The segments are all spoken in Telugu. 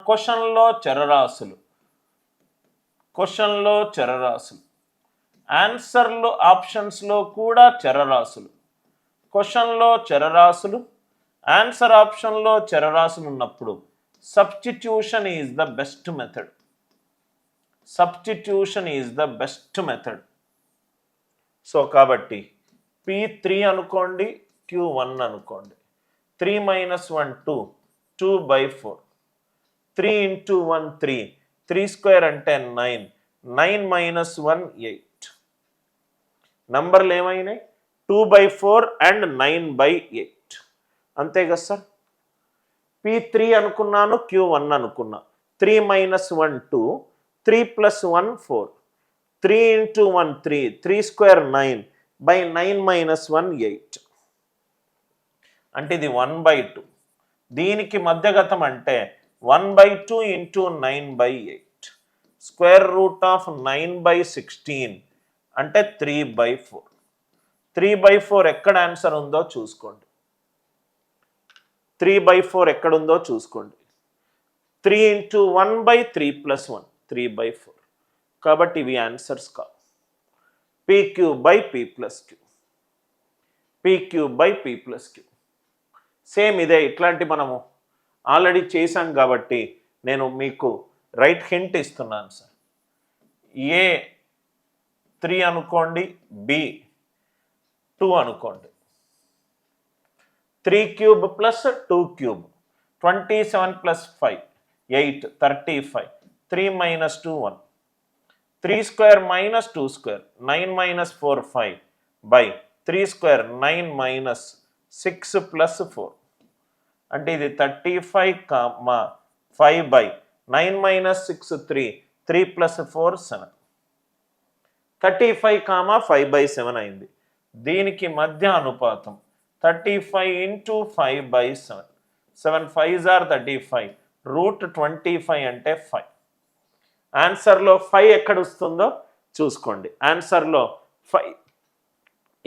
క్వశ్చన్లో చరరాశులు, క్వశ్చన్లో చరరాశులు, ఆన్సర్లో ఆప్షన్స్లో కూడా చరరాశులు. క్వశ్చన్లో చరరాశులు, ఆన్సర్ ఆప్షన్లో చరరాశులు ఉన్నప్పుడు substitution is the best method. Substitution is the best method. So కాబట్టి P3 అనుకోండి, Q1 అనుకోండి. 3 - 1 2, 2/4. 3 × 1 3, 3 స్క్వేర్ అంటే 9, 9 - 1 8. నంబర్లు ఏమైనాయి? 2/4 అండ్ 9/8. అంతే కదా సార్. P3 అనుకున్నాను, Q1 అనుకున్నా. 3 - 1 2, 3 + 1 4. 3 × 1 3, 3 స్క్వేర్ 9, 9 - 1 8. అంటే ఇది 1/2. దీనికి మధ్యగతం అంటే 1/2 × 9/8. స్క్వేర్ రూట్ ఆఫ్ 9/16 అంటే 3/4. 3/4 ఎక్కడ ఆన్సర్ ఉందో చూసుకోండి. 3/4 ఎక్కడుందో చూసుకోండి. 3 × 1/3 + 1, 3/4. కాబట్టి ఇవి ఆన్సర్స్ కావు. PQ/P + Q, PQ/P + Q. Same ఇదే. ఇట్లాంటి మనము ఆల్రెడీ చేశాం కాబట్టి నేను మీకు రైట్ హింట్ ఇస్తున్నాను సార్. A3 అనుకోండి, B2 అనుకోండి. 3³ + 2³ 27 + 5 8 35. 3 - 2 1. 3 స్క్వేర్ - 2 స్క్వేర్ 9 - 4 5 by 3 స్క్వేర్ 9 - 6 + 4. అంటే ఇది 35, 5 by 9 - 6 3, 3 + 4 7. 35, 5/7 అయింది. దీనికి మధ్య అనుపాతం 35 × 5/7. 7 5s are 35. √25 అంటే 5. ఆన్సర్లో 5 ఎక్కడ వస్తుందో చూసుకోండి. ఆన్సర్లో 5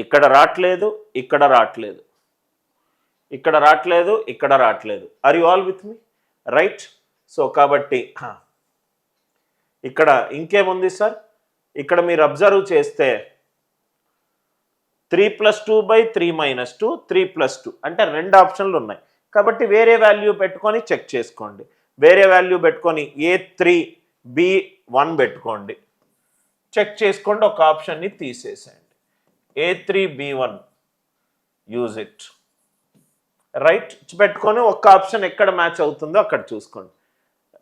ఇక్కడ రావట్లేదు, ఇక్కడ రావట్లేదు, ఇక్కడ రావట్లేదు, ఇక్కడ రావట్లేదు. Are you all with me? Right. So కాబట్టి ఇక్కడ ఇంకేముంది సార్? ఇక్కడ మీరు అబ్జర్వ్ చేస్తే 3 + 2/3 - 2, 3 + 2 అంటే 2 ఆప్షన్లు ఉన్నాయి. కాబట్టి వేరే వాల్యూ పెట్టుకొని చెక్ చేసుకోండి. వేరే వాల్యూ పెట్టుకొని A3 B1 పెట్టుకోండి, చెక్ చేసుకోండి. ఒక ఆప్షన్ని తీసేసేయండి. A3 B1 use it. Right. పెట్టుకొని ఒక ఆప్షన్ ఎక్కడ మ్యాచ్ అవుతుందో అక్కడ చూసుకోండి.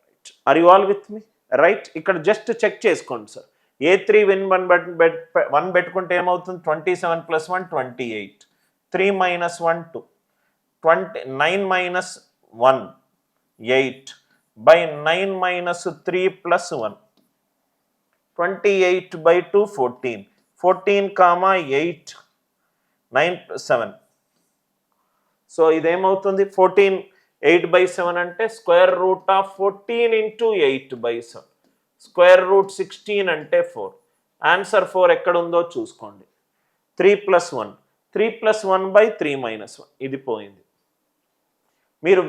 Right. Are you all with me? Right. ఇక్కడ జస్ట్ చెక్ చేసుకోండి సార్. A3 1 పెట్టుకుంటే ఏమవుతుంది? 27 + 1 28. 3 - 1 2, 9 - 1 8 by 9 - 3 + 1. 28/2 14. 14, 8 9 7. సో ఇదేమవుతుంది? 14 8/7 అంటే square root of 14 × 8/7. Square root 16 అంటే 4. ఆన్సర్ 4 ఎక్కడ ఉందో చూసుకోండి. 3 + 1, 3 + 1/3 - 1. ఇది పోయింది. మీరు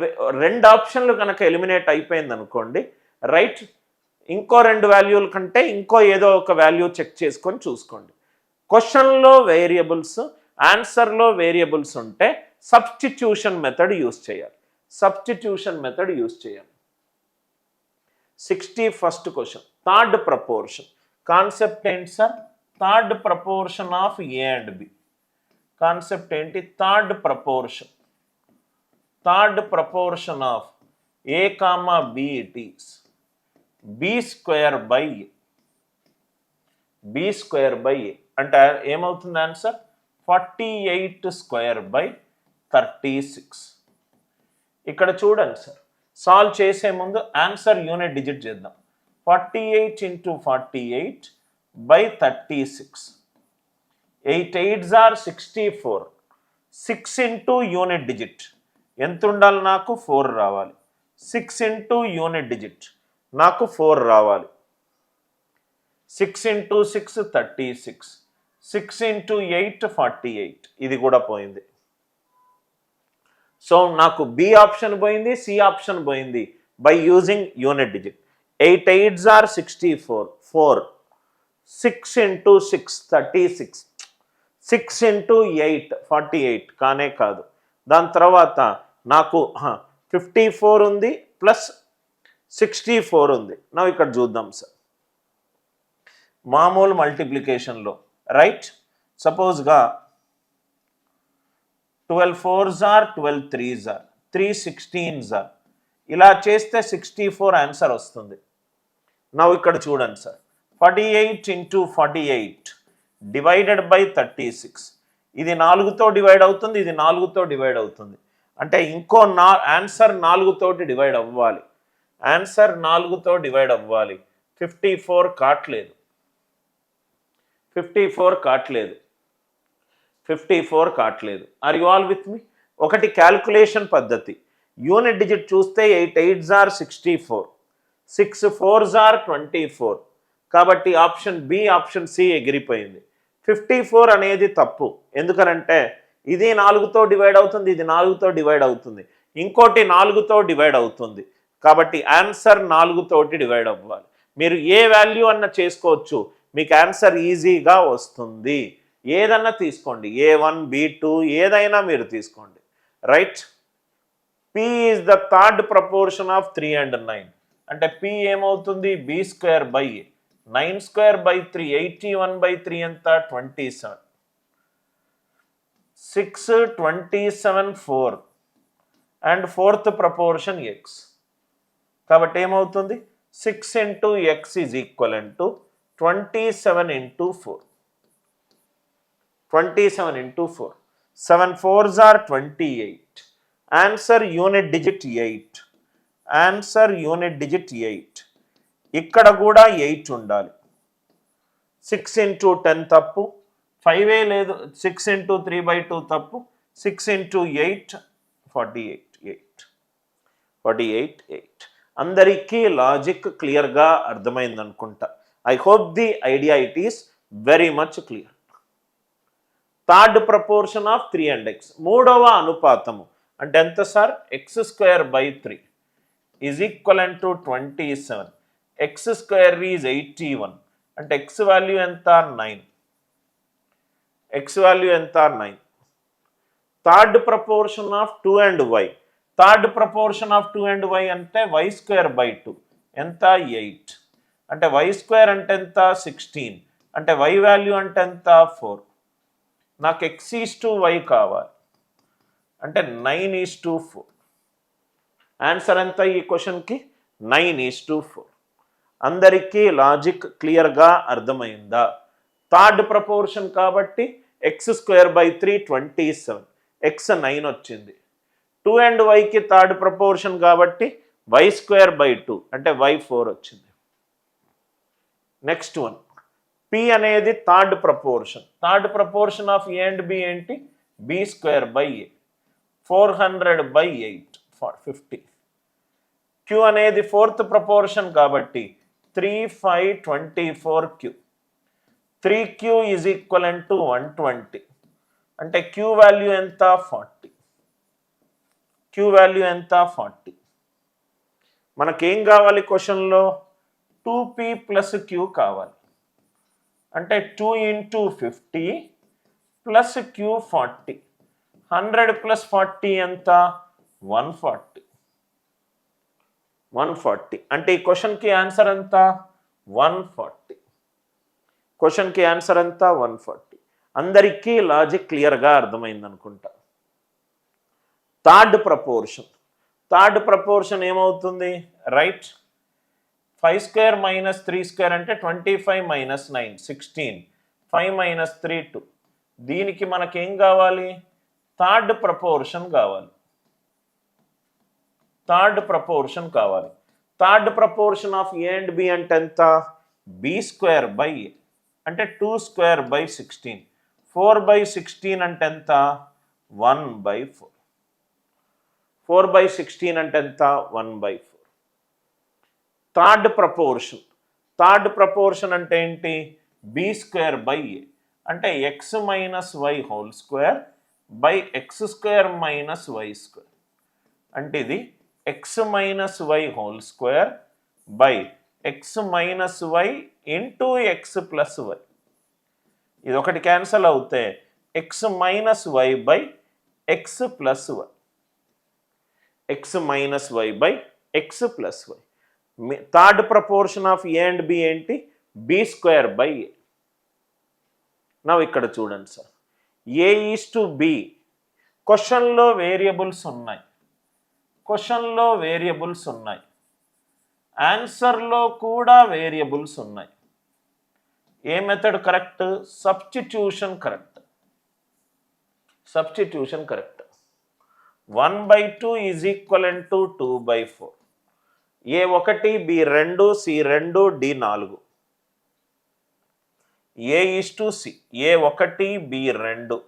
2 ఆప్షన్లు కనుక ఎలిమినేట్ అయిపోయింది అనుకోండి. రైట్. ఇంకో 2 వాల్యూల కంటే ఇంకో ఏదో ఒక వాల్యూ చెక్ చేసుకొని చూసుకోండి. క్వశ్చన్లో వేరియబుల్స్, ఆన్సర్లో వేరియబుల్స్ ఉంటే సబ్స్టిట్యూషన్ మెథడ్ యూజ్ చేయాలి. సబ్స్టిట్యూషన్ మెథడ్ యూజ్ చేయాలి. 61st question, third proportion. Concept ఏంటి sir? Third proportion of A and B. Concept ఏంటి? Third proportion. Third proportion of A, B it is B² / A. B² / A అంటే ఏమవుతుంది ఆన్సర్? 48² / 36. ఇక్కడ చూడండి సార్. సాల్వ్ చేసే ముందు ఆన్సర్ యూనిట్ డిజిట్ చేద్దాం. 48 × 48 / 36. 8 8s are 64. 6 × యూనిట్ డిజిట్ ఎంత ఉండాలి? నాకు 4 రావాలి. 6 × యూనిట్ డిజిట్ నాకు 4 రావాలి. 6 × 6 36. 6 × 8 48. ఇది కూడా పోయింది. సో నాకు బి ఆప్షన్ పోయింది, సి ఆప్షన్ పోయింది. by using unit digit. 8 8s are 64, 4. 6 into 6, 36. 6 into 8, 48 కానే కాదు. దాని తర్వాత నాకు 54 ఉంది ప్లస్ 64 ఉంది. నా ఇక్కడ చూద్దాం సార్, మామూలు మల్టిప్లికేషన్లో right, సపోజ్గా 12 4s are 12 3s are 3 16s are, ఇలా చేస్తే 64 ఆన్సర్ వస్తుంది. నా ఇక్కడ చూడండి సార్, 48 into 48 డివైడెడ్ బై 36, ఇది 4తో డివైడ్ అవుతుంది, ఇది 4తో డివైడ్ అవుతుంది. అంటే ఇంకో ఆన్సర్ 4తోటి డివైడ్ అవ్వాలి, ఆన్సర్ 4తో డివైడ్ అవ్వాలి. 54 కాట్లేదు, 54 కాట్లేదు, 54 కాట్లేదు. ఆర్ యు ఆల్ విత్ మీ? ఒకటి క్యాల్కులేషన్ పద్ధతి, యూనిట్ డిజిట్ చూస్తే 8 8s are 64, 6 4s are 24. కాబట్టి ఆప్షన్ బి, ఆప్షన్ సి ఎగిరిపోయింది. 54 అనేది తప్పు, ఎందుకనంటే ఇది 4తో డివైడ్ అవుతుంది, ఇది 4తో డివైడ్ అవుతుంది, ఇంకోటి 4తో డివైడ్ అవుతుంది. కాబట్టి ఆన్సర్ 4తోటి డివైడ్ అవ్వాలి. మీరు ఏ వాల్యూ అన్న చేసుకోవచ్చు, మీకు ఆన్సర్ ఈజీగా వస్తుంది. ఏదన్నా తీసుకోండి, A1 B2 ఏదైనా మీరు తీసుకోండి right. P is the third proportion of 3 and 9. అంటే P ఏమవుతుంది? B square by A. 9 square by 3, 81/3 ఎంత? 27. 6 27 4 అండ్ ఫోర్త్ ప్రపోర్షన్ X. కాబట్టి ఏమవుతుంది? 6 into X is equivalent to 27 into 4. 27 into 4. 7 4s are 28. Answer unit digit 8. Answer unit digit 8. ఇక్కడ కూడా 8 ఉండాలి. 6 into 10 తప్పు, 5 లేదు. 6 into 3/2 తప్పు, 6 into 8 48 8. 48 8. అందరికీ లాజిక్ క్లియర్గా అర్థమైంది అనుకుంటా. I hope the idea it is very much clear. Third proportion of 3 and X, మూడవ అనుపాతము అంటే ఎంత sir? x²/3 is equivalent to 27. x² is 81, అంటే x వాల్యూ ఎంత? 9. x వాల్యూ ఎంత? 9. Third proportion of 2 and Y, third proportion of 2 and Y అంటే y²/2 ఎంత? 8. అంటే y² అంటే ఎంత? 16. అంటే y వాల్యూ అంటే ఎంత? 4. నాకు x/y కావాలి, అంటే 9/4. ఆన్సర్ ఎంత ఈ క్వశ్చన్కి? 9/4. అందరికీ లాజిక్ క్లియర్గా అర్థమైందా? థర్డ్ ప్రపోర్షన్ కాబట్టి x²/3 27, x 9 వచ్చింది. 2 and Yకి థర్డ్ ప్రపోర్షన్ కాబట్టి y²/2 అంటే y 4 వచ్చింది. నెక్స్ట్ వన్, P అనేది third proportion. Third proportion of A and B ఏంటి? B²/A. 400/8 50. Q అనేది ఫోర్త్ ప్రపోర్షన్ కాబట్టి 3 5 24Q. 3Q is equivalent to 120. అంటే Q వాల్యూ ఎంత? 40. Q వాల్యూ ఎంత? 40. మనకేం కావాలి క్వశ్చన్లో? 2P + Q కావాలి. అంటే 2 into 50 plus Q 40. 100 plus 40 ఎంత? 140. 140 అంటే ఈ క్వశ్చన్కి ఆన్సర్ ఎంత? 140. క్వశ్చన్కి ఆన్సర్ ఎంత? 140. అందరికీ లాజిక్ క్లియర్గా అర్థమైంది అనుకుంటా. థర్డ్ ప్రపోర్షన్, థర్డ్ ప్రపోర్షన్ ఏమవుతుంది? రైట్, 5² - 3² అంటే 25 - 9 16. 5 - 3 2. దీనికి మనకేం కావాలి? థర్డ్ ప్రపోర్షన్ కావాలి. థర్డ్ ప్రపోర్షన్ కావాలి. Third proportion of A and B అంటే ఎంత? B²/A అంటే 2²/16. 4/16 అంటే ఎంత? 1/4. 4/16 అంటే ఎంత? 1/4. థర్డ్ ప్రపోర్షన్, థర్డ్ ప్రపోర్షన్ అంటే ఏంటి? B²/A అంటే x - y² x² - y². అంటే ఇది x minus y whole square by x minus y into x plus y. ఇది ఒకటి క్యాన్సల్ అవుతే x minus y by x plus y, x minus y by x plus y. Third proportion of A and B ఏంటి? B square by A. నా ఇక్కడ చూడండి sir, A is to B. క్వశ్చన్లో వేరియబుల్స్ ఉన్నాయి, క్వశ్చన్లో వేరియబుల్స్ ఉన్నాయి, ఆన్సర్లో కూడా వేరియబుల్స్ ఉన్నాయి. ఏ method correct? Substitution correct, substitution correct. 1/2 is equivalent to 2/4. A1 B2 C2 D4. A is to C, A1 B2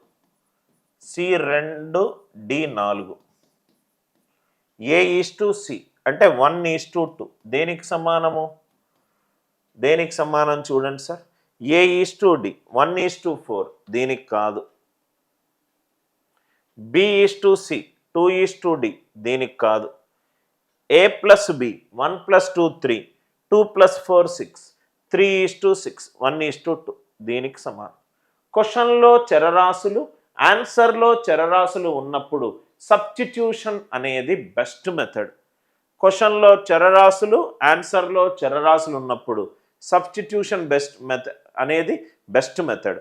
C2 D4. A is to C అంటే 1:2. దేనికి సమానము? దేనికి సమానం చూడండి సార్, A ఈజ్ టు డి 1:4. దీనికి కాదు. B is to C 2:D. దీనికి కాదు. A plus B 1+2 3, 2+4 6, 3:6, 1:2. దీనికి సమానం. క్వశ్చన్లో చరరాశులు, ఆన్సర్లో చరరాశులు ఉన్నప్పుడు సబ్స్టిట్యూషన్ అనేది బెస్ట్ మెథడ్. క్వశ్చన్లో చరరాశులు, ఆన్సర్లో చరరాశులు ఉన్నప్పుడు సబ్స్టిట్యూషన్ బెస్ట్ మెథడ్ అనేది బెస్ట్ మెథడ్.